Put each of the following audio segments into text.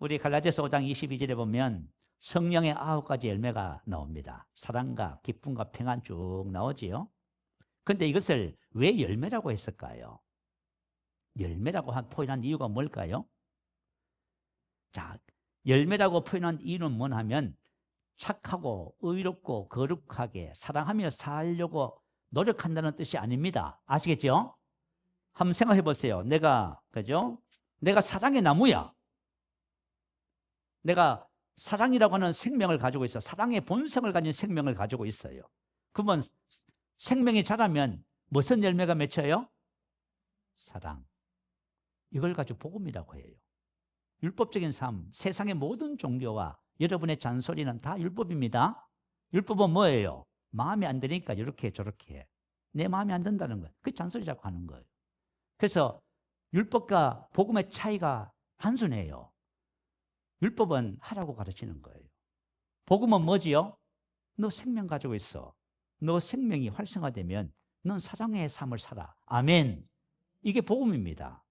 우리 갈라디아서 5장 22절에 보면 성령의 9가지 열매가 나옵니다. 사랑과 기쁨과 평안 쭉 나오지요. 그런데 이것을 왜 열매라고 했을까요? 열매라고 표현한 이유가 뭘까요? 자, 열매라고 표현한 이유는 뭐냐면 착하고 의롭고 거룩하게 사랑하며 살려고 노력한다는 뜻이 아닙니다. 아시겠죠? 한번 생각해 보세요. 그죠? 내가 사랑의 나무야. 내가 사랑이라고 하는 생명을 가지고 있어. 사랑의 본성을 가진 생명을 가지고 있어요. 그러면 생명이 자라면 무슨 열매가 맺혀요? 사랑. 이걸 가지고 복음이라고 해요. 율법적인 삶, 세상의 모든 종교와 여러분의 잔소리는 다 율법입니다. 율법은 뭐예요? 마음에 안 드니까 이렇게 저렇게. 내 마음에 안 든다는 거예요. 그 잔소리 자꾸 하는 거예요. 그래서 율법과 복음의 차이가 단순해요. 율법은 하라고 가르치는 거예요. 복음은 뭐지요? 너 생명 가지고 있어. 너 생명이 활성화되면 넌 사랑의 삶을 살아. 아멘. 이게 복음입니다.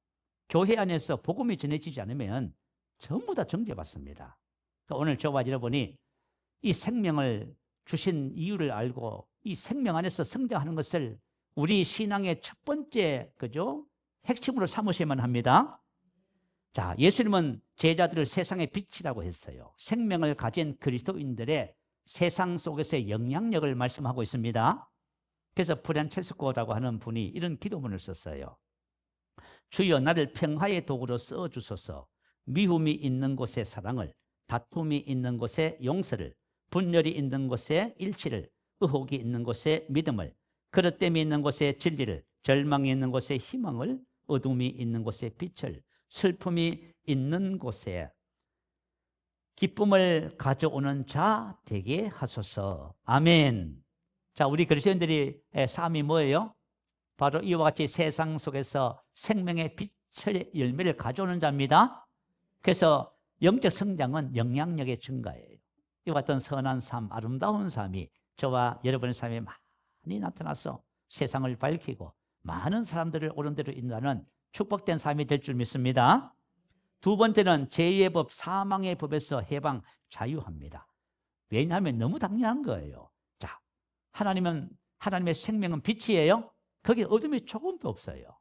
교회 안에서 복음이 전해지지 않으면 전부 다 정죄받습니다. 그러니까 오늘 저와 여러분이 이 생명을 주신 이유를 알고 이 생명 안에서 성장하는 것을 우리 신앙의 첫 번째 핵심으로 삼으셔야만 합니다. 자, 예수님은 제자들을 세상의 빛이라고 했어요. 생명을 가진 그리스도인들의 세상 속에서의 영향력을 말씀하고 있습니다. 그래서 프란체스코라고 하는 분이 이런 기도문을 썼어요. 주여 나를 평화의 도구로 써주소서. 미움이 있는 곳에 사랑을, 다툼이 있는 곳에 용서를, 분열이 있는 곳에 일치를, 의혹이 있는 곳에 믿음을, 그릇됨이 있는 곳에 진리를, 절망이 있는 곳에 희망을, 어둠이 있는 곳에 빛을, 슬픔이 있는 곳에 기쁨을 가져오는 자 되게 하소서. 아멘. 자, 우리 그리스도인들의 삶이 뭐예요? 바로 이와 같이 세상 속에서 생명의 빛의 열매를 가져오는 자입니다. 그래서 영적 성장은 영향력의 증가예요. 이와 같은 선한 삶, 아름다운 삶이 저와 여러분의 삶에 많이 나타나서 세상을 밝히고 많은 사람들을 옳은 대로 인도하는 축복된 삶이 될 줄 믿습니다. 두 번째는 죄의 법, 사망의 법에서 해방, 자유합니다. 왜냐하면 너무 당연한 거예요. 자, 하나님의 생명은 빛이에요. 거기에 어둠이 조금도 없어요.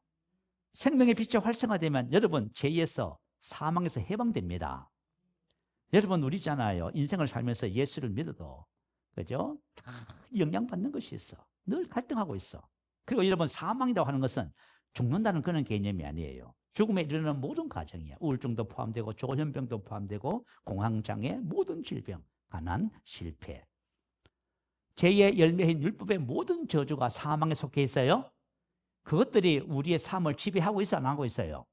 생명의 빛이 활성화되면 여러분 죄에서 사망에서 해방됩니다. 여러분 우리잖아요. 인생을 살면서 예수를 믿어도 그죠? 다 영향받는 것이 있어. 늘 갈등하고 있어. 그리고 여러분 사망이라고 하는 것은 죽는다는 그런 개념이 아니에요. 죽음에 이르는 모든 과정이야. 우울증도 포함되고 조현병도 포함되고 공황장애, 모든 질병, 가난, 실패. 죄의 열매인 율법의 모든 저주가 사망에 속해 있어요. 그것들이 우리의 삶을 지배하고 있어, 안 하고 있어요?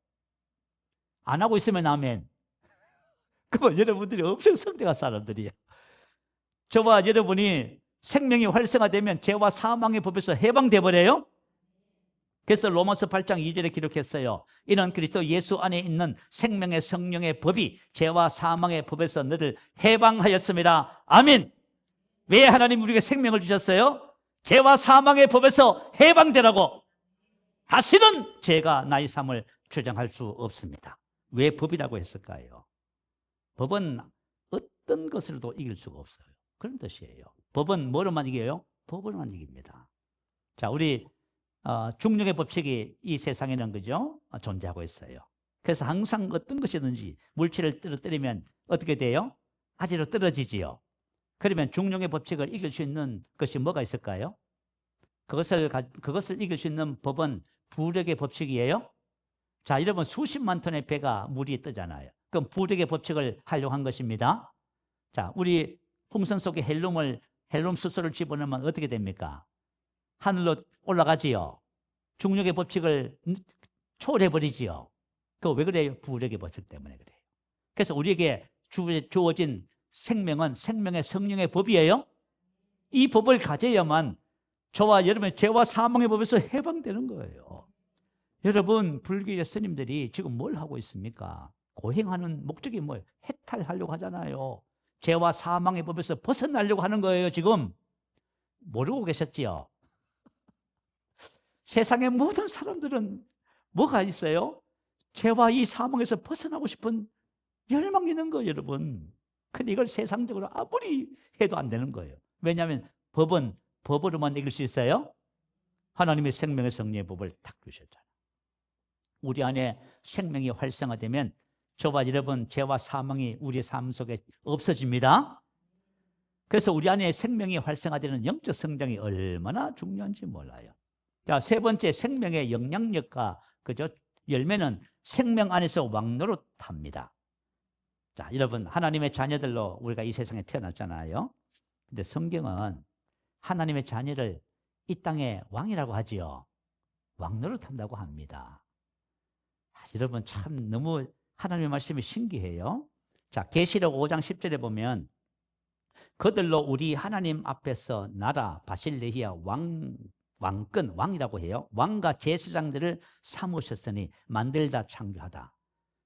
안 하고 있으면 아멘. 그건 여러분들이 엄청 성장한 사람들이에요. 저와 여러분이 생명이 활성화되면 죄와 사망의 법에서 해방돼 버려요. 그래서 로마서 8장 2절에 기록했어요. 이는 그리스도 예수 안에 있는 생명의 성령의 법이 죄와 사망의 법에서 너를 해방하였습니다. 아멘. 왜 하나님 우리에게 생명을 주셨어요? 죄와 사망의 법에서 해방되라고. 다시는 죄가 나의 삶을 주장할 수 없습니다. 왜 법이라고 했을까요? 법은 어떤 것으로도 이길 수가 없어요. 그런 뜻이에요. 법은 뭐로만 이겨요? 법으로만 이깁니다. 자, 우리 중력의 법칙이 이 세상에는 그죠? 존재하고 있어요. 그래서 항상 어떤 것이든지 물체를 떨어뜨리면 어떻게 돼요? 아지로 떨어지지요. 그러면 중력의 법칙을 이길 수 있는 것이 뭐가 있을까요? 그것을 이길 수 있는 법은 부력의 법칙이에요. 자, 여러분 수십만 톤의 배가 물 위에 뜨잖아요. 그럼 부력의 법칙을 활용한 것입니다. 자, 우리 풍선 속에 헬륨 수소를 집어넣으면 어떻게 됩니까? 하늘로 올라가지요. 중력의 법칙을 초월해버리지요. 그거 왜 그래요? 부력의 법칙 때문에 그래요. 그래서 우리에게 주어진 생명은 생명의 성령의 법이에요. 이 법을 가져야만 저와 여러분의 죄와 사망의 법에서 해방되는 거예요. 여러분 불교의 스님들이 지금 뭘 하고 있습니까? 고행하는 목적이 뭐예요? 해탈하려고 하잖아요. 죄와 사망의 법에서 벗어나려고 하는 거예요. 지금 모르고 계셨지요? 세상의 모든 사람들은 뭐가 있어요? 죄와 이 사망에서 벗어나고 싶은 열망이 있는 거예요, 여러분. 근데 이걸 세상적으로 아무리 해도 안 되는 거예요. 왜냐하면 법은 법으로만 이길 수 있어요? 하나님의 생명의 성령의 법을 탁 주셨잖아요. 우리 안에 생명이 활성화되면 저와 여러분, 죄와 사망이 우리의 삶 속에 없어집니다. 그래서 우리 안에 생명이 활성화되는 영적 성장이 얼마나 중요한지 몰라요. 자, 세 번째, 생명의 영향력과 그죠? 열매는 생명 안에서 왕노릇합니다. 자, 여러분, 하나님의 자녀들로 우리가 이 세상에 태어났잖아요. 근데 성경은 하나님의 자녀를 이 땅의 왕이라고 하지요. 왕노릇한다고 합니다. 여러분, 참 너무 하나님의 말씀이 신기해요. 자, 계시록 5장 10절에 보면 그들로 우리 하나님 앞에서 나라 바실레히아 왕권, 왕이라고 해요. 왕과 제사장들을 삼으셨으니 만들다 창조하다.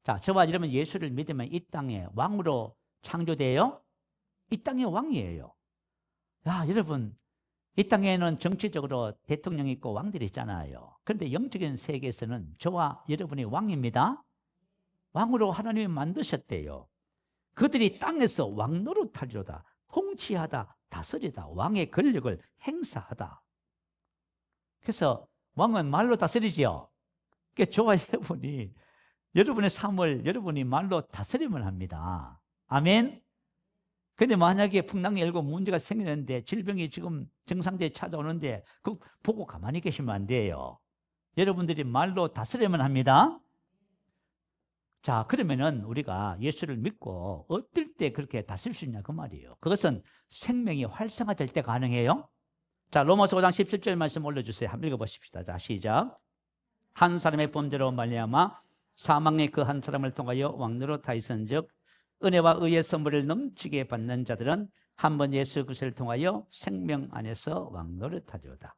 자, 저와 여러분 예수를 믿으면 이 땅에 왕으로 창조돼요. 이 땅의 왕이에요. 야, 여러분, 이 땅에는 정치적으로 대통령이 있고 왕들이 있잖아요. 그런데 영적인 세계에서는 저와 여러분이 왕입니다. 왕으로 하나님이 만드셨대요. 그들이 땅에서 왕노릇하리로다. 통치하다, 다스리다, 왕의 권력을 행사하다. 그래서 왕은 말로 다스리지요. 그러니까 저와 여러분이 여러분의 삶을 여러분이 말로 다스리면 합니다. 아멘. 근데 만약에 풍랑이 일고 문제가 생기는데 질병이 지금 정상대에 찾아오는데 그 보고 가만히 계시면 안 돼요. 여러분들이 말로 다스리면 합니다. 자, 그러면은 우리가 예수를 믿고 어떨 때 그렇게 다스릴 수 있냐 그 말이에요. 그것은 생명이 활성화될 때 가능해요. 자, 로마서 5장 17절 말씀 올려주세요. 한번 읽어보십시다. 자, 시작. 한 사람의 범죄로 말미암아 사망의 그 한 사람을 통하여 왕노릇 하였은즉 은혜와 의의 선물을 넘치게 받는 자들은 한 번 예수 그리스도를 통하여 생명 안에서 왕노릇하리로다.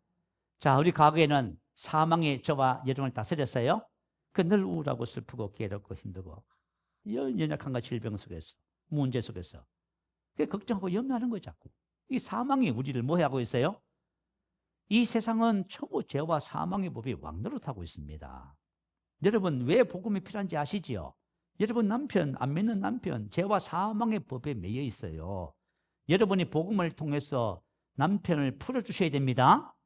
자, 우리 과거에는 사망이 저와 여러분을 다스렸어요. 그 늘 우울하고 슬프고 괴롭고 힘들고 연약함과 질병 속에서 문제 속에서 걱정하고 염려하는 거예요. 자꾸 이 사망이 우리를 뭐 하고 있어요? 이 세상은 전부 죄와 사망의 법이 왕노릇하고 있습니다. 여러분, 왜 복음이 필요한지 아시지요? 여러분 남편, 안 믿는 남편 죄와 사망의 법에 매여 있어요. 여러분이 복음을 통해서 남편을 풀어주셔야 됩니다.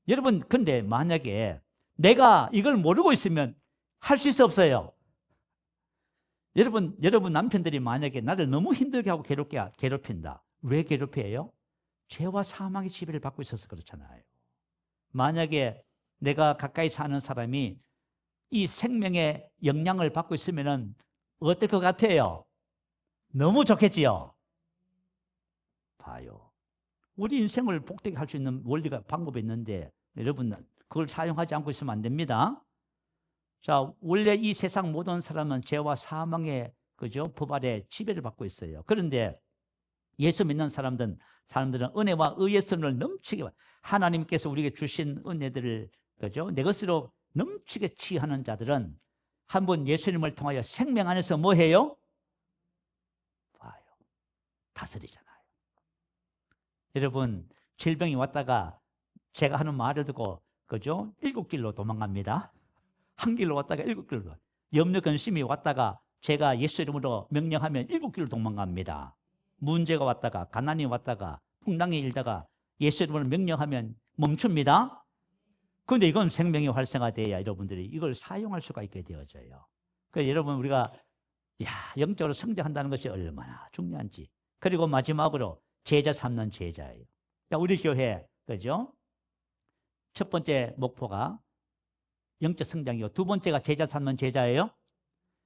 여러분, 근데 만약에 내가 이걸 모르고 있으면 할 수 있어 없어요? 여러분 남편들이 만약에 나를 너무 힘들게 하고 괴롭힌다. 왜 괴롭혀요? 죄와 사망의 지배를 받고 있어서 그렇잖아요. 만약에 내가 가까이 사는 사람이 이 생명의 영향을 받고 있으면 어떨 것 같아요? 너무 좋겠지요? 봐요. 우리 인생을 복되게 할 수 있는 원리가 방법이 있는데 여러분 그걸 사용하지 않고 있으면 안 됩니다. 자, 원래 이 세상 모든 사람은 죄와 사망의 법 아래 지배를 받고 있어요. 그런데 예수 믿는 사람들은 은혜와 의의 선을 넘치게 하나님께서 우리에게 주신 은혜들을 내 것으로 넘치게 취하는 자들은 한번 예수님을 통하여 생명 안에서 뭐 해요? 봐요. 다스리잖아요. 여러분, 질병이 왔다가 제가 하는 말을 듣고 7길로 도망갑니다. 한 길로 왔다가 7길로. 염려 근심이 왔다가 제가 예수 이름으로 명령하면 7길로 도망갑니다. 문제가 왔다가 가난이 왔다가 풍랑이 일다가 예수 이름으로 명령하면 멈춥니다. 그런데 이건 생명이 활성화돼야 여러분들이 이걸 사용할 수가 있게 되어져요. 그래서 여러분 우리가 영적으로 성장한다는 것이 얼마나 중요한지. 그리고 마지막으로 제자 삼는 제자예요. 우리 교회 그죠? 첫 번째 목표가 영적 성장이고 두 번째가 제자 삼는 제자예요.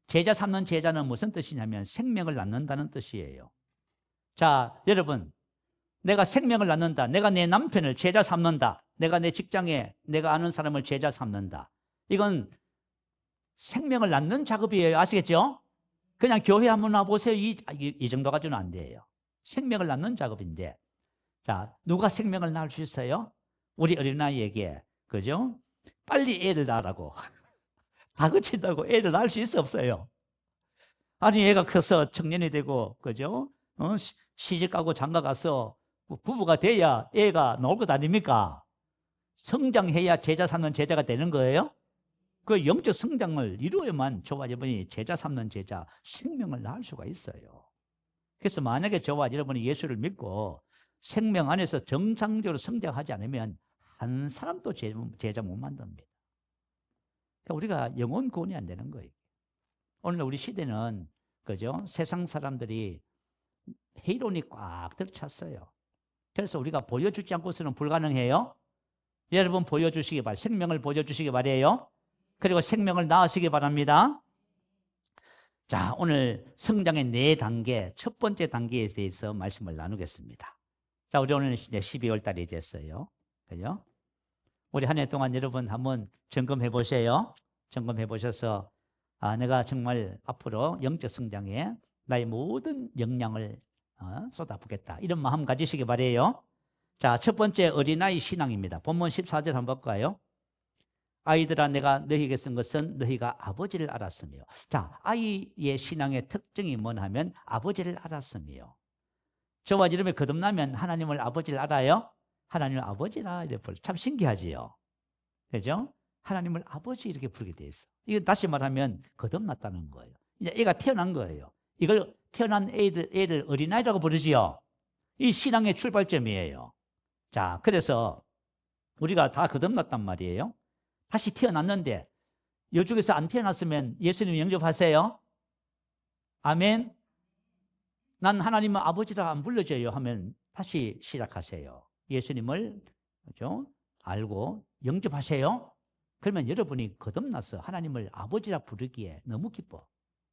제자 삼는 제자는 무슨 뜻이냐면 생명을 낳는다는 뜻이에요. 자, 여러분, 내가 생명을 낳는다. 내가 내 남편을 제자 삼는다. 내가 내 직장에 내가 아는 사람을 제자 삼는다. 이건 생명을 낳는 작업이에요. 아시겠죠? 그냥 교회 한번 와보세요. 이 정도 가지고는 안 돼요. 생명을 낳는 작업인데, 자, 누가 생명을 낳을 수 있어요? 우리 어린아이에게, 그죠? 빨리 애를 낳으라고. 다그친다고 애를 낳을 수 있어 없어요? 아니, 애가 커서 청년이 되고, 그죠? 시집가고 장가가서 부부가 돼야 애가 나올 것 아닙니까? 성장해야 제자 삼는 제자가 되는 거예요? 그 영적 성장을 이루어야만 저와 여러분이 제자 삼는 제자, 생명을 낳을 수가 있어요. 그래서 만약에 저와 여러분이 예수를 믿고 생명 안에서 정상적으로 성장하지 않으면 한 사람도 제자 못 만듭니다. 그러니까 우리가 영혼 구원이 안 되는 거예요. 오늘 우리 시대는 그죠? 세상 사람들이 회의론이 꽉 들어찼어요. 그래서 우리가 보여주지 않고서는 불가능해요. 여러분 보여주시기 바랍니다. 생명을 보여주시기 바래요. 그리고 생명을 낳으시기 바랍니다. 자, 오늘 성장의 4단계, 첫 번째 단계에 대해서 말씀을 나누겠습니다. 자, 우리 오늘 이제 12월 달이 됐어요. 그죠? 우리 한 해 동안 여러분 한번 점검해 보세요. 점검해 보셔서 내가 정말 앞으로 영적 성장에 나의 모든 역량을 쏟아붓겠다. 이런 마음 가지시기 바래요. 자, 첫 번째 어린아이 신앙입니다. 본문 14절 한번 볼까요? 아이들아 내가 너희에게 쓴 것은 너희가 아버지를 알았으며. 자, 아이의 신앙의 특징이 뭐냐 하면 아버지를 알았으며. 저와 여러분이 거듭나면 하나님을 아버지를 알아요? 하나님을 아버지라 이렇게 부르죠. 참 신기하지요. 그죠? 하나님을 아버지 이렇게 부르게 돼 있어. 이거 다시 말하면 거듭났다는 거예요. 이제 애가 태어난 거예요. 이걸 태어난 애를 어린아이라고 부르지요. 이 신앙의 출발점이에요. 자, 그래서 우리가 다 거듭났단 말이에요. 다시 태어났는데 여쪽에서 안 태어났으면 예수님 영접하세요? 아멘. 난 하나님은 아버지라 안 불러줘요 하면 다시 시작하세요. 예수님을 그죠? 알고 영접하세요. 그러면 여러분이 거듭나서 하나님을 아버지라 부르기에 너무 기뻐.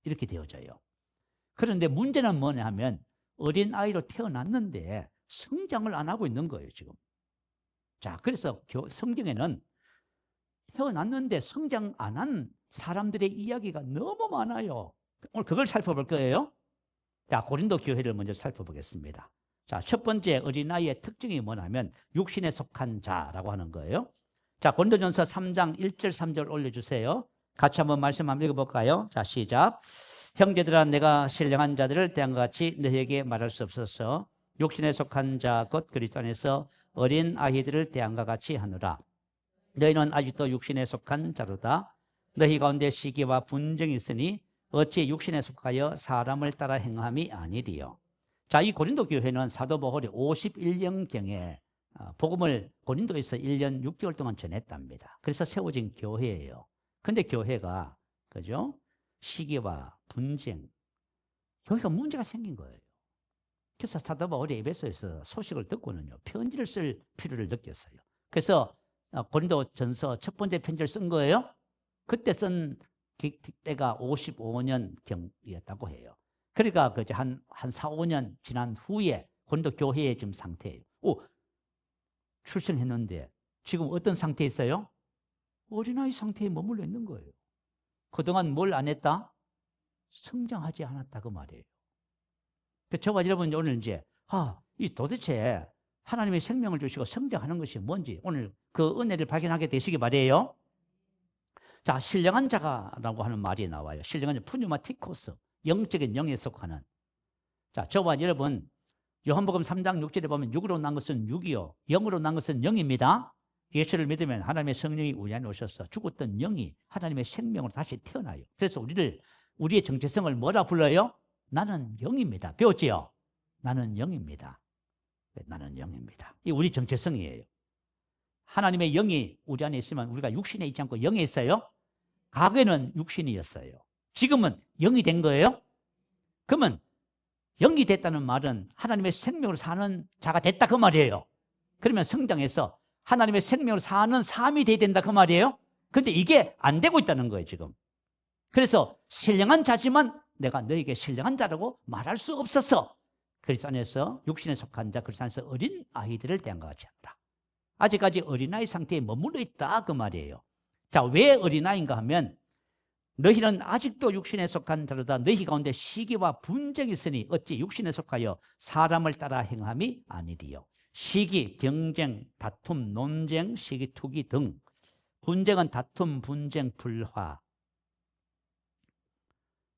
이렇게 되어져요. 그런데 문제는 뭐냐 하면 어린아이로 태어났는데 성장을 안 하고 있는 거예요 지금. 자, 그래서 성경에는 태어났는데 성장 안 한 사람들의 이야기가 너무 많아요. 오늘 그걸 살펴볼 거예요. 자, 고린도 교회를 먼저 살펴보겠습니다. 자, 첫 번째 어린아이의 특징이 뭐냐면 육신에 속한 자라고 하는 거예요. 자, 고린도전서 3장 1절 3절 올려주세요. 같이 한번 말씀 한번 읽어볼까요? 자, 시작. 형제들아 내가 신령한 자들을 대한 것 같이 너희에게 말할 수 없어서 육신에 속한 자 곧 그리스도 안에서 어린 아이들을 대한 것 같이 하노라. 너희는 아직도 육신에 속한 자로다. 너희 가운데 시기와 분쟁이 있으니 어찌 육신에 속하여 사람을 따라 행함이 아니리요. 자, 이 고린도 교회는 사도 바울이 51년경에 복음을 고린도에서 1년 6개월 동안 전했답니다. 그래서 세워진 교회예요. 근데 교회가 그죠? 시기와 분쟁, 여기가 문제가 생긴 거예요. 그래서 사도 바울이 에베소에서 소식을 듣고는요, 편지를 쓸 필요를 느꼈어요. 그래서 고린도전서 첫 번째 편지를 쓴 거예요. 그때 쓴 때가 55년경이었다고 해요. 그러니까 한 4, 5년 지난 후에 고린도 교회의 지금 상태예요. 출생했는데 지금 어떤 상태에 있어요? 어린아이 상태에 머물러 있는 거예요. 그동안 뭘 안 했다? 성장하지 않았다 그 말이에요. 저와 여러분 오늘 이제 이 도대체 하나님의 생명을 주시고 성장하는 것이 뭔지 오늘 그 은혜를 발견하게 되시기 바래요. 자, 신령한 자가라고 하는 말이 나와요. 신령한 자, 푸뉴마티코스, 영적인 영에 속하는. 자, 저와 여러분 요한복음 3장 6절에 보면 육으로 난 것은 육이요 영으로 난 것은 영입니다. 예수를 믿으면 하나님의 성령이 우리 안에 오셔서 죽었던 영이 하나님의 생명으로 다시 태어나요. 그래서 우리의 정체성을 뭐라 불러요? 나는 영입니다. 배웠지요? 나는 영입니다. 나는 영입니다. 이 우리 정체성이에요. 하나님의 영이 우리 안에 있으면 우리가 육신에 있지 않고 영에 있어요. 과거에는 육신이었어요. 지금은 영이 된 거예요. 그러면 영이 됐다는 말은 하나님의 생명으로 사는 자가 됐다 그 말이에요. 그러면 성장해서 하나님의 생명으로 사는 삶이 돼야 된다 그 말이에요. 그런데 이게 안 되고 있다는 거예요 지금. 그래서 신령한 자지만 내가 너에게 신령한 자라고 말할 수 없어서 그리스도 안에서 육신에 속한 자, 그리스도 안에서 어린 아이들을 대한 것 같이 합니다. 아직까지 어린아이 상태에 머물러 있다 그 말이에요. 자, 왜 어린아이인가 하면 너희는 아직도 육신에 속한 자로다. 너희 가운데 시기와 분쟁이 있으니 어찌 육신에 속하여 사람을 따라 행함이 아니리요. 시기, 경쟁, 다툼, 논쟁, 시기, 투기 등. 분쟁은 다툼, 분쟁, 불화.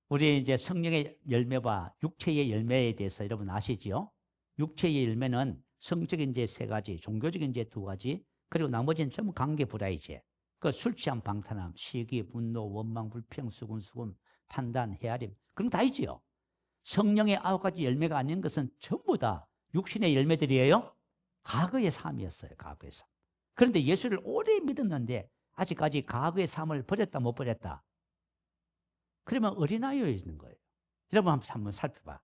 우리 이제 성령의 열매와 육체의 열매에 대해서 여러분 아시지요? 육체의 열매는 성적인 제 3가지, 종교적인 제 2가지, 그리고 나머지는 전부 관계 불화이지. 그 술 취한 방탕함, 시기, 분노, 원망, 불평, 수군수군, 판단, 헤아림, 그런 거 다 있지요. 성령의 9가지 열매가 아닌 것은 전부 다 육신의 열매들이에요. 과거의 삶이었어요. 과거의 삶. 그런데 예수를 오래 믿었는데 아직까지 과거의 삶을 버렸다 못 버렸다? 그러면 어린아이에 있는 거예요. 여러분 한번 살펴봐.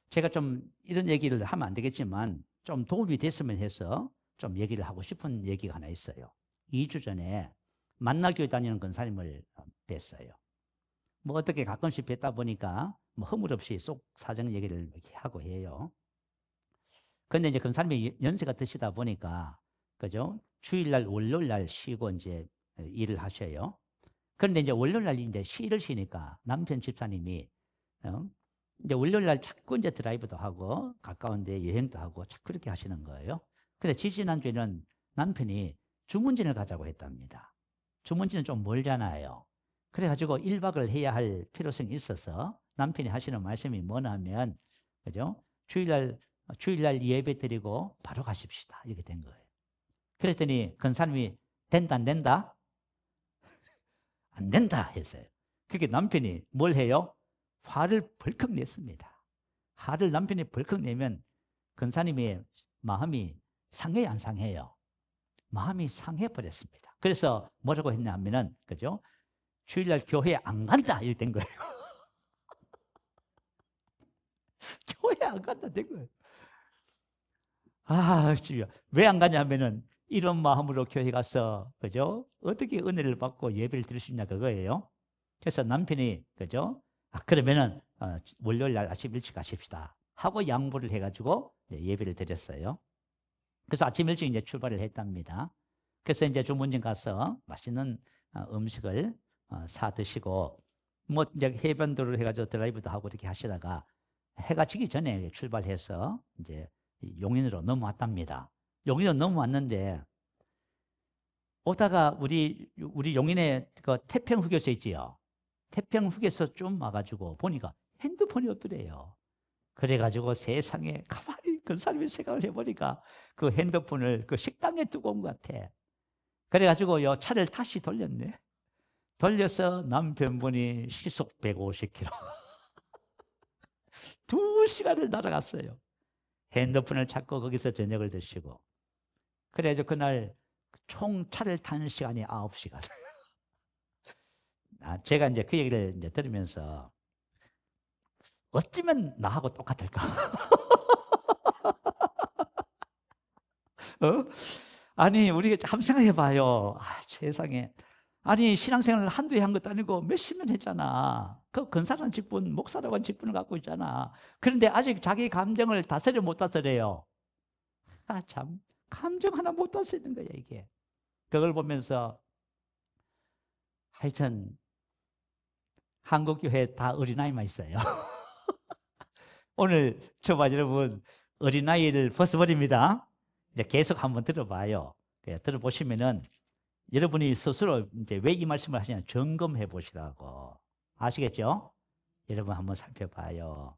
제가 좀 이런 얘기를 하면 안 되겠지만 좀 도움이 됐으면 해서 좀 얘기를 하고 싶은 얘기가 하나 있어요. 2주 전에 만나교회 다니는 권사님을 뵀어요. 뭐 어떻게 가끔씩 뵙다 보니까 뭐 허물없이 속 사정 얘기를 이렇게 하고 해요. 근데 이제 권사님이 연세가 드시다 보니까, 그죠? 주일날, 월요일날 쉬고 이제 일을 하셔요. 그런데 이제 월요일날 이제 시를 쉬니까 남편 집사님이, 이제 월요일날 자꾸 이제 드라이브도 하고 가까운데 여행도 하고 자꾸 이렇게 하시는 거예요. 근데 지지난주에는 남편이 주문진을 가자고 했답니다. 주문진은 좀 멀잖아요. 그래가지고 1박을 해야 할 필요성이 있어서 남편이 하시는 말씀이 뭐냐면, 그죠? 주일날 예배 드리고 바로 가십시다. 이렇게 된 거예요. 그랬더니 권사님이 된다, 안 된다? 안 된다 했어요. 그게 남편이 뭘 해요? 화를 벌컥 냈습니다. 화를 남편이 벌컥 내면 권사님의 마음이 상해요, 안 상해요? 마음이 상해버렸습니다. 그래서 뭐라고 했냐 하면은, 그죠? 주일날 교회 안 간다 이렇게 된 거예요. 교회 안 간다 된 거예요. 아, 주여. 왜 안 가냐 하면은 이런 마음으로 교회 가서, 그죠? 어떻게 은혜를 받고 예배를 드릴 수 있냐 그거예요. 그래서 남편이, 그죠? 그러면은 월요일 날 아침 일찍 가십시다 하고 양보를 해가지고 예배를 드렸어요. 그래서 아침 일찍 이제 출발을 했답니다. 그래서 이제 주문진 가서 맛있는 음식을 사 드시고, 뭐 이제 해변도로 해가지고 드라이브도 하고 이렇게 하시다가 해가 지기 전에 출발해서 이제 용인으로 넘어왔답니다. 용인으로 넘어왔는데 오다가 우리 용인에 그 태평휴게소 있지요. 태평휴게소 좀 와가지고 보니까 핸드폰이 없더래요. 그래가지고 세상에 가만히 그 사람이 생각을 해보니까 그 핸드폰을 그 식당에 두고 온 것 같아. 그래가지고 요 차를 다시 돌렸네. 돌려서 남편분이 시속 150km 2시간을 날아갔어요. 핸드폰을 찾고 거기서 저녁을 드시고. 그래가지고 그날 총 차를 타는 시간이 9시간. 제가 이제 그 얘기를 이제 들으면서 어쩌면 나하고 똑같을까? 아니, 우리가 한번 생각해 봐요. 세상에. 아니, 신앙생활을 한두 해 한 것도 아니고 몇십 년 했잖아. 그 근사한 직분, 목사라고 한 직분을 갖고 있잖아. 그런데 아직 자기 감정을 다스려 못 다스려요. 참, 감정 하나 못 다스리는 거야, 이게. 그걸 보면서 하여튼 한국교회 다 어린아이만 있어요. 오늘 저와 여러분 어린아이를 벗어버립니다. 이제 계속 한번 들어봐요. 들어보시면은 여러분이 스스로 이제 왜 이 말씀을 하시냐 점검해 보시라고. 아시겠죠? 여러분 한번 살펴봐요.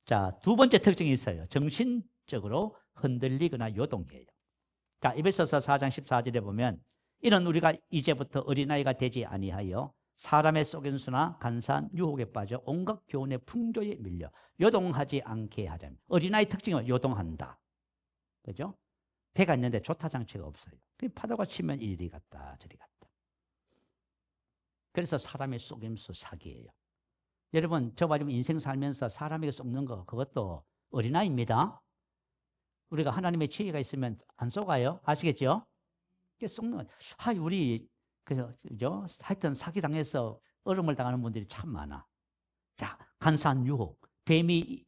자, 두 번째 특징이 있어요. 정신적으로 흔들리거나 요동해요. 자, 에베소서 4장 14절에 보면 이는 우리가 이제부터 어린아이가 되지 아니하여 사람의 속임수나 간사한 유혹에 빠져 온갖 교훈의 풍조에 밀려 요동하지 않게 하자면, 어린아이 특징은 요동한다. 그죠? 배가 있는데 조타장치가 없어요. 파도가 치면 이리 갔다 저리 갔다. 그래서 사람의 속임수 사기예요. 여러분, 저와 지금 인생 살면서 사람에게 속는 거, 그것도 어린아이입니다. 우리가 하나님의 지혜가 있으면 안 속아요. 아시겠죠? 속는, 우리 그죠? 하여튼 사기당해서 얼음을 당하는 분들이 참 많아. 자, 간사한 유혹. 뱀이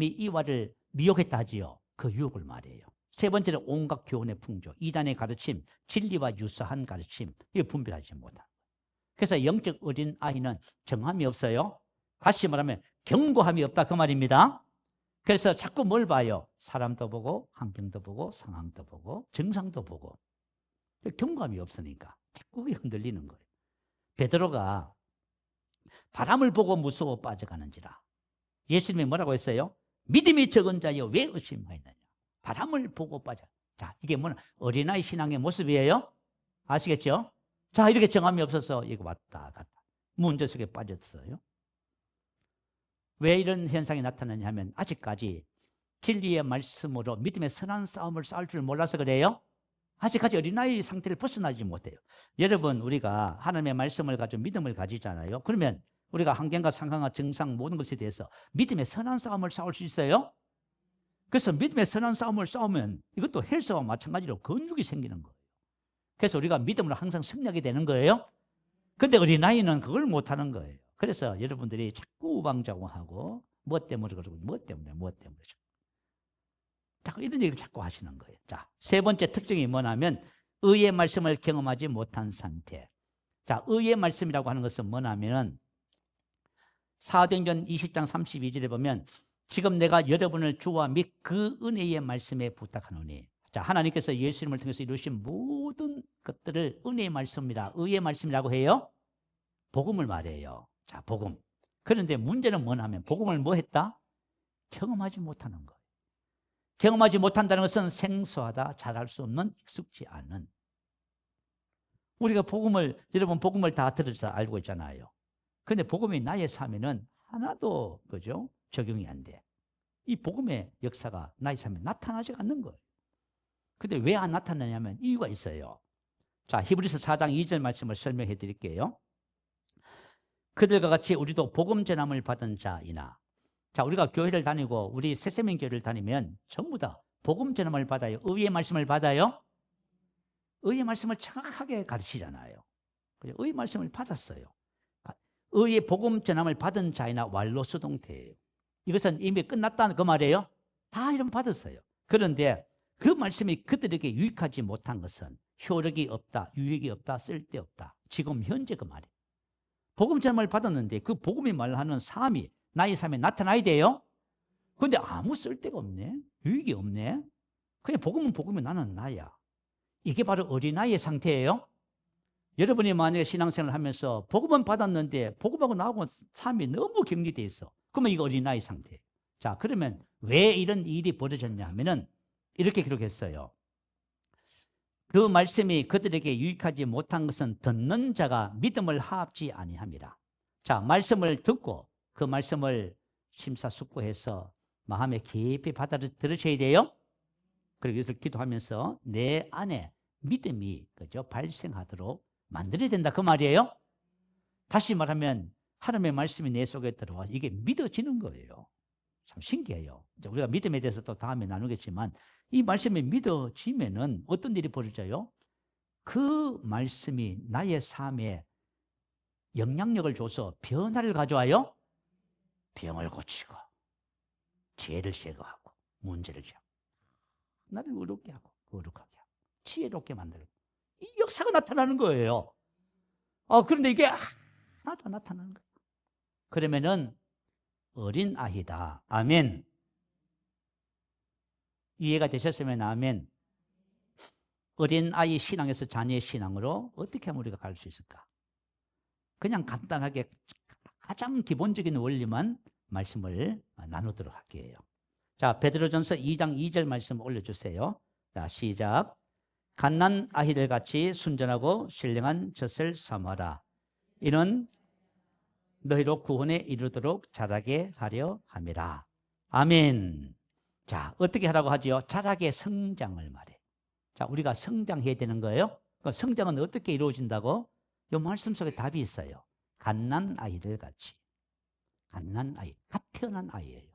이와를 미혹했다 하지요. 그 유혹을 말해요. 세 번째는 온갖 교훈의 풍조, 이단의 가르침, 진리와 유사한 가르침, 이거 분별하지 못한다. 그래서 영적 어린 아이는 정함이 없어요. 다시 말하면 경고함이 없다 그 말입니다. 그래서 자꾸 뭘 봐요? 사람도 보고, 환경도 보고, 상황도 보고, 정상도 보고. 경고함이 없으니까 자꾸 그게 흔들리는 거예요. 베드로가 바람을 보고 무서워 빠져가는지라. 예수님이 뭐라고 했어요? 믿음이 적은 자여 왜 의심하였느냐. 바람을 보고 빠져. 자, 이게 뭐냐? 어린아이 신앙의 모습이에요. 아시겠죠? 자, 이렇게 정함이 없어서 이거 왔다 갔다 문제 속에 빠졌어요. 왜 이런 현상이 나타나냐 하면 아직까지 진리의 말씀으로 믿음의 선한 싸움을 싸울 줄 몰라서 그래요. 아직까지 어린아이 상태를 벗어나지 못해요. 여러분, 우리가 하나님의 말씀을 가지고 믿음을 가지잖아요. 그러면 우리가 환경과 상황과 증상 모든 것에 대해서 믿음의 선한 싸움을 싸울 수 있어요. 그래서 믿음의 선한 싸움을 싸우면 이것도 헬스와 마찬가지로 근육이 생기는 거예요. 그래서 우리가 믿음으로 항상 승리하게 되는 거예요. 근데 어린아이는 그걸 못하는 거예요. 그래서 여러분들이 자꾸 우방좌왕하고 뭐 때문에 그러고 뭐 때문에 자꾸 이런 얘기를 자꾸 하시는 거예요. 자, 세 번째 특징이 뭐냐면 의의 말씀을 경험하지 못한 상태. 자, 의의 말씀이라고 하는 것은 뭐냐면은 사도행전 20장 32절에 보면 지금 내가 여러분을 주와 및 그 은혜의 말씀에 부탁하노니. 자, 하나님께서 예수님을 통해서 이루신 모든 것들을 은혜의 말씀이라, 의의 말씀이라고 해요. 복음을 말해요. 자, 복음. 그런데 문제는 뭐냐면 복음을 뭐 했다? 경험하지 못하는 거예요. 경험하지 못한다는 것은 생소하다, 잘할 수 없는, 익숙지 않은. 우리가 여러분 복음을 다 들어서 알고 있잖아요. 그런데 복음이 나의 삶에는 하나도, 그죠? 적용이 안 돼. 이 복음의 역사가 나의 삶에 나타나지 않는 거예요. 근데 왜 안 나타나냐면 이유가 있어요. 자, 히브리서 4장 2절 말씀을 설명해 드릴게요. 그들과 같이 우리도 복음 전함을 받은 자이나. 자, 우리가 교회를 다니고 우리 새세명 교회를 다니면 전부 다 복음 전함을 받아요. 의의 말씀을 받아요. 의의 말씀을 정확하게 가르치잖아요. 의의 말씀을 받았어요. 의의 복음 전함을 받은 자이나 왈로 수동태예요. 이것은 이미 끝났다는 그 말이에요. 다 이름 받았어요. 그런데 그 말씀이 그들에게 유익하지 못한 것은 효력이 없다, 유익이 없다, 쓸데없다. 지금 현재 그 말이에요. 복음 전함을 받았는데 그 복음이 말하는 삶이 나의 삶에 나타나야 돼요. 그런데 아무 쓸데가 없네. 유익이 없네. 그냥 복음은 복음이 나는 나야. 이게 바로 어린아이의 상태예요. 여러분이 만약에 신앙생활을 하면서 복음은 받았는데 복음하고 나하고 삶이 너무 격리돼 있어. 그러면 이거 어린아이 상태예요. 자, 그러면 왜 이런 일이 벌어졌냐 하면은 이렇게 기록했어요. 그 말씀이 그들에게 유익하지 못한 것은 듣는 자가 믿음을 하지 아니함이라. 자, 말씀을 듣고 그 말씀을 심사숙고해서 마음에 깊이 받아들으셔야 돼요. 그리고 이것을 기도하면서 내 안에 믿음이, 그죠, 발생하도록 만들어야 된다 그 말이에요. 다시 말하면 하나님의 말씀이 내 속에 들어와 이게 믿어지는 거예요. 참 신기해요. 우리가 믿음에 대해서 또 다음에 나누겠지만 이 말씀이 믿어지면은 어떤 일이 벌어져요? 그 말씀이 나의 삶에 영향력을 줘서 변화를 가져와요. 병을 고치고 죄를 제거하고 문제를 제거하고 나를 의롭게 하고 거룩하게 하고 지혜롭게 만들고 이 역사가 나타나는 거예요. 그런데 이게 하나도 나타나는 거예요. 그러면은 어린 아이다. 아멘. 이해가 되셨으면 아멘. 어린 아이 신앙에서 자녀의 신앙으로 어떻게 하면 우리가 갈 수 있을까? 그냥 간단하게 가장 기본적인 원리만 말씀을 나누도록 할게요. 자, 베드로전서 2장 2절 말씀 올려주세요. 자, 시작. 갓난 아이들 같이 순전하고 신령한 젖을 삼아라. 이는 너희로 구원에 이르도록 자라게 하려 함이라. 아멘. 자, 어떻게 하라고 하지요? 자라게 성장을 말해. 자, 우리가 성장해야 되는 거예요. 그 성장은 어떻게 이루어진다고? 이 말씀 속에 답이 있어요. 갓난 아이들 같이. 갓난 아이, 갓 태어난 아이예요.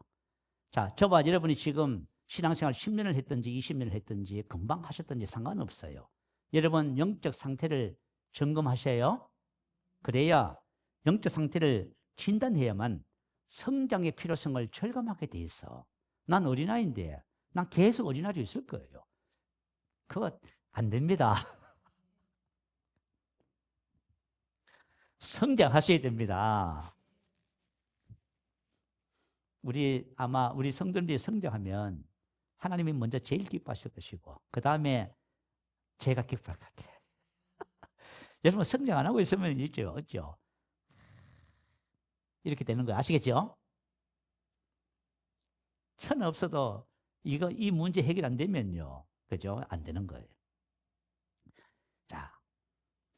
자, 저와 여러분이 지금 신앙생활 10년을 했든지 20년을 했든지 금방 하셨든지 상관없어요. 여러분 영적 상태를 점검하셔요. 그래야 영적 상태를 진단해야만 성장의 필요성을 절감하게 돼 있어. 난 어린아이인데 난 계속 어린아이로 있을 거예요. 그거 안 됩니다. 성장하셔야 됩니다. 아마 우리 성도들이 성장하면 하나님이 먼저 제일 기뻐하실 것이고 그 다음에 제가 기뻐할 것 같아요. 여러분 성장 안 하고 있으면 있죠, 없죠? 이렇게 되는 거 아시겠죠? 천 없어도 이 문제 해결 안 되면요, 그죠? 안 되는 거예요. 자,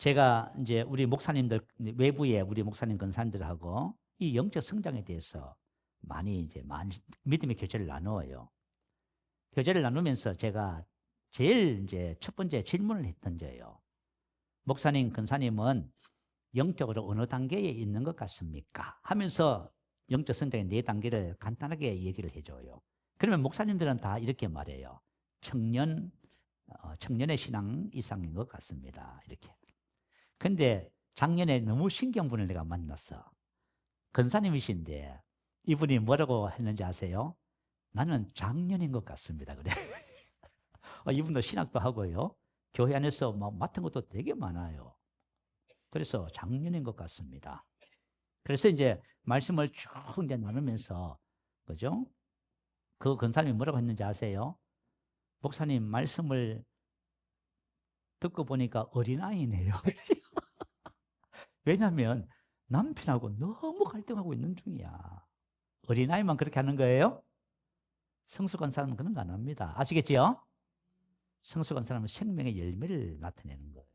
제가 이제 우리 목사님들, 외부에 우리 목사님 권사님들하고 이 영적 성장에 대해서 많이 믿음의 교제를 나누어요. 교제를 나누면서 제가 제일 이제 첫 번째 질문을 던져요. 목사님, 권사님은 영적으로 어느 단계에 있는 것 같습니까? 하면서 영적 성장의 4단계를 간단하게 얘기를 해줘요. 그러면 목사님들은 다 이렇게 말해요. 청년의 신앙 이상인 것 같습니다. 이렇게. 근데 작년에 너무 신기한 분을 내가 만났어. 권사님이신데 이분이 뭐라고 했는지 아세요? 나는 작년인 것 같습니다. 그래. 이분도 신학도 하고요. 교회 안에서 막 맡은 것도 되게 많아요. 그래서 작년인 것 같습니다. 그래서 이제 말씀을 쭉 이제 나누면서, 그죠? 그 권사님이 뭐라고 했는지 아세요? 목사님, 말씀을 듣고 보니까 어린아이네요. 왜냐하면 남편하고 너무 갈등하고 있는 중이야. 어린아이만 그렇게 하는 거예요? 성숙한 사람은 그런 거 안 합니다. 아시겠지요? 성숙한 사람은 생명의 열매를 나타내는 거예요.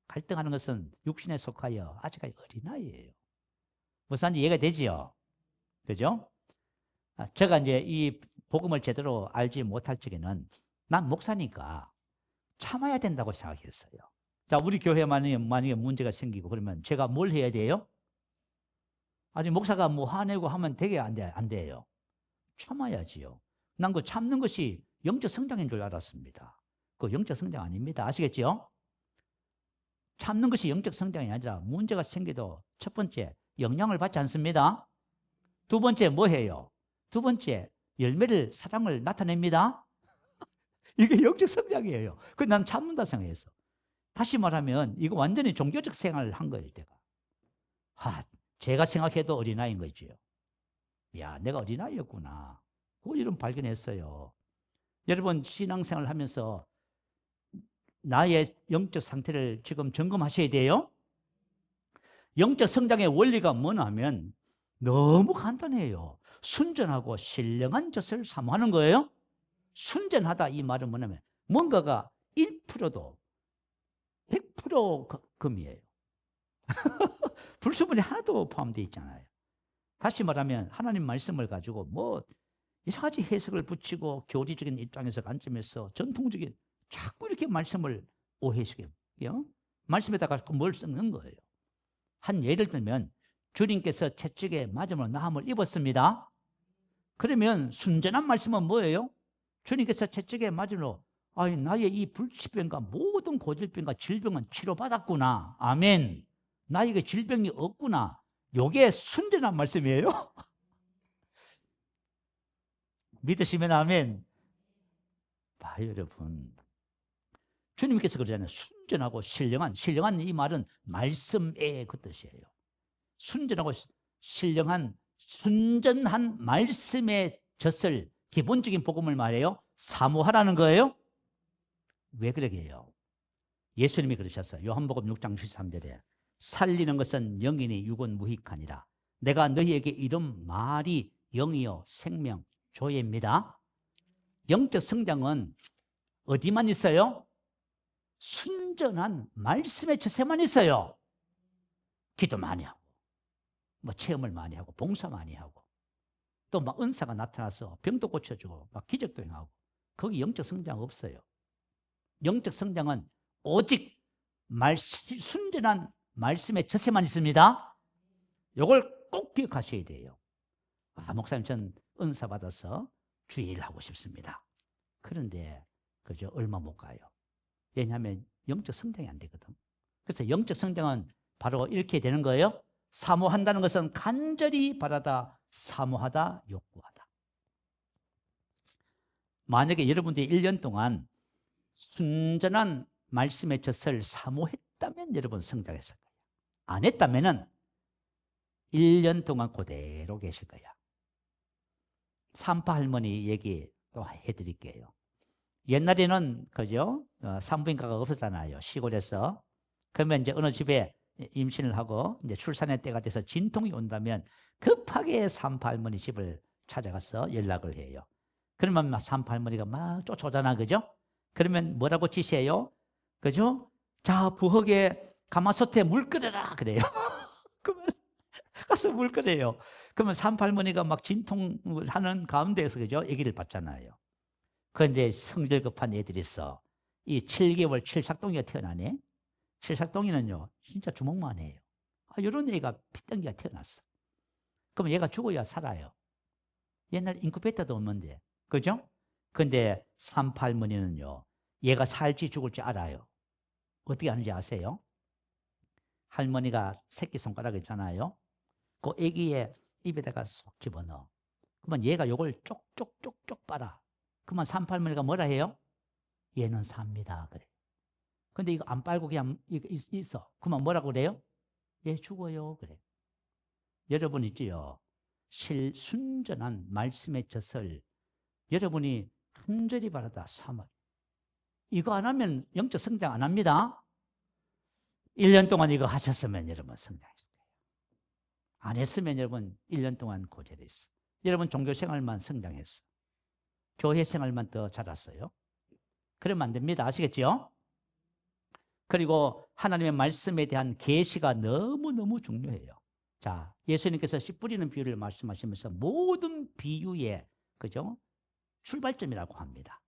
갈등하는 것은 육신에 속하여 아직까지 어린아이예요. 무슨 말인지 이해가 되지요? 그죠? 제가 이제 이 복음을 제대로 알지 못할 적에는 난 목사니까 참아야 된다고 생각했어요. 자, 우리 교회에 만약에 문제가 생기고 그러면 제가 뭘 해야 돼요? 아니, 목사가 뭐 화내고 하면 되게 안 돼요. 참아야지요. 난 그 참는 것이 영적 성장인 줄 알았습니다. 그 영적 성장 아닙니다. 아시겠죠? 참는 것이 영적 성장이 아니라 문제가 생겨도 첫 번째, 영향을 받지 않습니다. 두 번째, 뭐 해요? 두 번째, 열매를, 사랑을 나타냅니다. 이게 영적 성장이에요. 그래서 난 참는다 생각했어. 다시 말하면 이거 완전히 종교적 생활을 한 거예요, 내가. 제가 생각해도 어린아이인 거지요. 야, 내가 어린아이였구나. 그 이름 발견했어요. 여러분, 신앙생활을 하면서 나의 영적 상태를 지금 점검하셔야 돼요. 영적 성장의 원리가 뭐냐면 너무 간단해요. 순전하고 신령한 젖을 사모하는 거예요. 순전하다 이 말은 뭐냐면 뭔가가 1%도 100% 금이에요. 불순물이 하나도 포함되어 있잖아요. 다시 말하면 하나님 말씀을 가지고 뭐 여러 가지 해석을 붙이고 교리적인 입장에서 관점에서 전통적인 자꾸 이렇게 말씀을 오해시켜요. 말씀에다가 뭘 섞는 거예요. 한 예를 들면 주님께서 채찍에 맞음으로 나음을 입었습니다. 그러면 순전한 말씀은 뭐예요? 주님께서 채찍에 맞음으로 나의 이 불치병과 모든 고질병과 질병은 치료받았구나. 아멘. 나에게 질병이 없구나. 이게 순전한 말씀이에요. 믿으시면 아멘. 봐요, 여러분. 주님께서 그러잖아요. 순전하고 신령한 이 말은 말씀의 그 뜻이에요. 순전하고 신령한 순전한 말씀의 젖을 기본적인 복음을 말해요. 사모하라는 거예요. 왜 그러게 해요? 예수님이 그러셨어요. 요한복음 6장 13절에 살리는 것은 영이니 육은 무익하니라. 내가 너희에게 이런 말이 영이요 생명 조예입니다. 영적 성장은 어디만 있어요? 순전한 말씀의 젖에만 있어요. 기도 많이 하고 뭐 체험을 많이 하고 봉사 많이 하고 또 막 은사가 나타나서 병도 고쳐주고 막 기적도 행하고 거기 영적 성장 없어요. 영적 성장은 오직 순전한 말씀의 젖에만 있습니다. 이걸 꼭 기억하셔야 돼요. 목사님 전 은사 받아서 주의 일을 하고 싶습니다. 그런데 그저 얼마 못 가요. 왜냐하면 영적 성장이 안 되거든. 그래서 영적 성장은 바로 이렇게 되는 거예요. 사모한다는 것은 간절히 바라다, 사모하다, 욕구하다. 만약에 여러분들이 1년 동안 순전한 말씀의 젖을 사모했다면 여러분 성장했을 거예요. 안 했다면 1년 동안 그대로 계실 거야. 산파 할머니 얘기 또 해드릴게요. 옛날에는 그죠? 산부인과가 없었잖아요. 시골에서. 그러면 이제 어느 집에 임신을 하고 이제 출산의 때가 돼서 진통이 온다면 급하게 산파 할머니 집을 찾아가서 연락을 해요. 그러면 막 산파 할머니가 막 쫓아오잖아, 그죠? 그러면 뭐라고 지시해요? 그죠? 자, 부엌에 가마솥에 물 끓여라 그래요. 그러면 가서 물 끓여요. 그러면 산팔머니가 막 진통을 하는 가운데에서 그죠? 아기를 받잖아요. 그런데 성질 급한 애들이 있어. 이 7개월 칠삭동이가 태어나네. 칠삭동이는요 진짜 주먹만 해요. 이런 애가 핏덩이가 태어났어. 그럼 얘가 죽어야 살아요. 옛날 인큐베이터도 없는데, 그죠? 근데 산팔머니는요 얘가 살지 죽을지 알아요. 어떻게 하는지 아세요? 할머니가 새끼손가락 있잖아요. 그 아기의 입에다가 쏙 집어넣어. 그러면 얘가 요걸 쪽쪽쪽쪽 빨아. 그러면 산팔머니가 뭐라 해요? 얘는 삽니다 그래. 근데 이거 안 빨고 그냥 있어. 그러면 뭐라고 그래요? 얘 죽어요 그래. 여러분 있지요? 순전한 말씀의 젖을 여러분이 간절히 바라다 삼아. 이거 안 하면 영적 성장 안 합니다. 1년 동안 이거 하셨으면 여러분 성장했을 거예요. 안 했으면 여러분 1년 동안 고절했어. 여러분 종교생활만 성장했어. 교회생활만 더 자랐어요. 그러면 안 됩니다. 아시겠죠? 그리고 하나님의 말씀에 대한 계시가 너무너무 중요해요. 자, 예수님께서 씨 뿌리는 비유를 말씀하시면서 모든 비유의 그죠? 출발점이라고 합니다.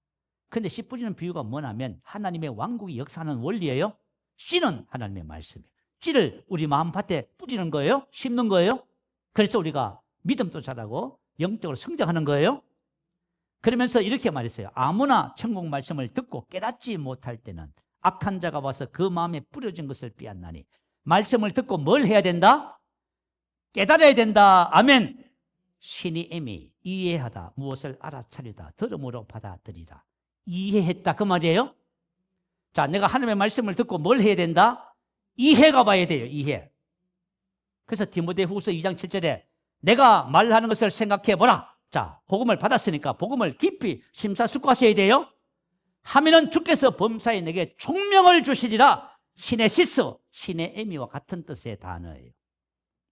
근데 씨 뿌리는 비유가 뭐냐면 하나님의 왕국이 역사하는 원리예요. 씨는 하나님의 말씀이에요. 씨를 우리 마음밭에 뿌리는 거예요. 심는 거예요. 그래서 우리가 믿음도 자라고 영적으로 성장하는 거예요. 그러면서 이렇게 말했어요. 아무나 천국 말씀을 듣고 깨닫지 못할 때는 악한 자가 와서 그 마음에 뿌려진 것을 빼앗나니 말씀을 듣고 뭘 해야 된다? 깨달아야 된다. 아멘. 신이 애미 이해하다 무엇을 알아차리다 들음으로 받아들이다. 이해했다 그 말이에요. 자, 내가 하나님의 말씀을 듣고 뭘 해야 된다? 이해가 봐야 돼요. 이해. 그래서 디모데후서 2장 7절에 내가 말하는 것을 생각해 보라. 자, 복음을 받았으니까 복음을 깊이 심사숙고하셔야 돼요. 하면은 주께서 범사에 내게 총명을 주시리라. 신의 시스, 신의 애미와 같은 뜻의 단어예요.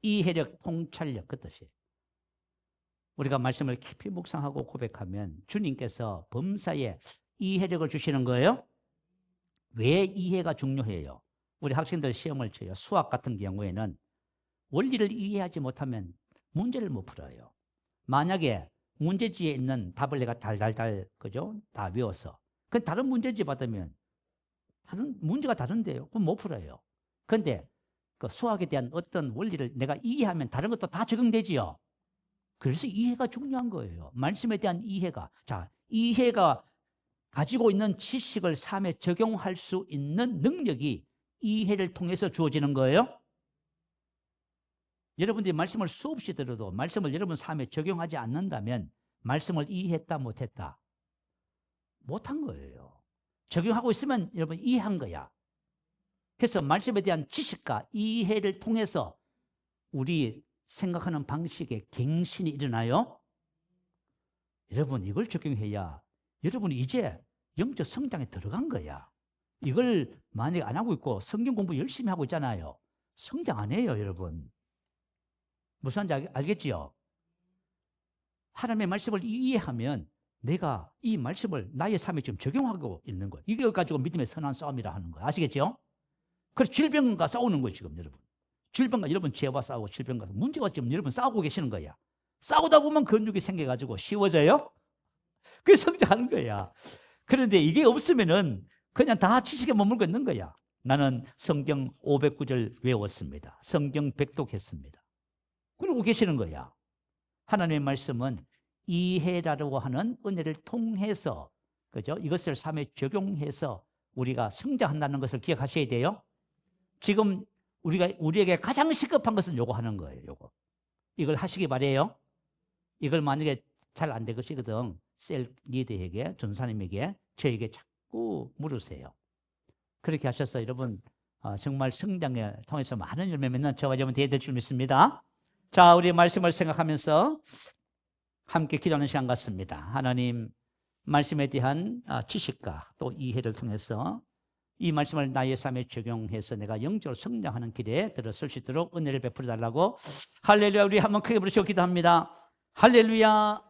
이해력, 통찰력 그 뜻이에요. 우리가 말씀을 깊이 묵상하고 고백하면 주님께서 범사에 이해력을 주시는 거예요. 왜 이해가 중요해요? 우리 학생들 시험을 쳐요. 수학 같은 경우에는 원리를 이해하지 못하면 문제를 못 풀어요. 만약에 문제지에 있는 답을 내가 달달달 그죠? 다 외워서 그 다른 문제지 받으면 다른 문제가 다른데요. 그럼 못 풀어요. 그런데 그 수학에 대한 어떤 원리를 내가 이해하면 다른 것도 다 적용되지요. 그래서 이해가 중요한 거예요. 말씀에 대한 이해가. 자, 이해가 가지고 있는 지식을 삶에 적용할 수 있는 능력이 이해를 통해서 주어지는 거예요. 여러분들이 말씀을 수없이 들어도 말씀을 여러분 삶에 적용하지 않는다면 말씀을 이해했다 못했다? 못한 거예요. 적용하고 있으면 여러분 이해한 거야. 그래서 말씀에 대한 지식과 이해를 통해서 우리 생각하는 방식에 갱신이 일어나요. 여러분 이걸 적용해야 여러분이 이제 영적 성장에 들어간 거야. 이걸 만약에 안 하고 있고 성경 공부 열심히 하고 있잖아요. 성장 안 해요, 여러분. 무슨 말인지 알겠지요? 하나님의 말씀을 이해하면 내가 이 말씀을 나의 삶에 지금 적용하고 있는 거예요. 이걸 가지고 믿음의 선한 싸움이라 하는 거예요. 아시겠죠? 그래서 질병과 싸우는 거예요, 지금 여러분. 질병과 여러분 죄와 싸우고 질병과 문제와 지금 여러분 싸우고 계시는 거야. 싸우다 보면 근육이 생겨가지고 쉬워져요. 그게 성장하는 거야. 그런데 이게 없으면은 그냥 다 지식에 머물고 있는 거야. 나는 성경 509절 외웠습니다. 성경 백독했습니다. 그러고 계시는 거야. 하나님의 말씀은 이해라고 하는 은혜를 통해서 그죠? 이것을 삶에 적용해서 우리가 성장한다는 것을 기억하셔야 돼요. 지금 우리에게 가장 시급한 것은 요거 하는 거예요. 요거. 이걸 하시기 바래요. 이걸 만약에 잘 안 될 것이거든. 셀 리더에게, 전사님에게, 저에게 자꾸 물으세요. 그렇게 하셔서 여러분 정말 성장을 통해서 많은 열매 맺는 저와 여러분 되어야 줄 믿습니다. 자, 우리 말씀을 생각하면서 함께 기도하는 시간 같습니다. 하나님 말씀에 대한 지식과 또 이해를 통해서 이 말씀을 나의 삶에 적용해서 내가 영적으로 성장하는 길에 들어설 수 있도록 은혜를 베풀어 달라고 할렐루야. 우리 한번 크게 부르시고 기도합니다. 할렐루야.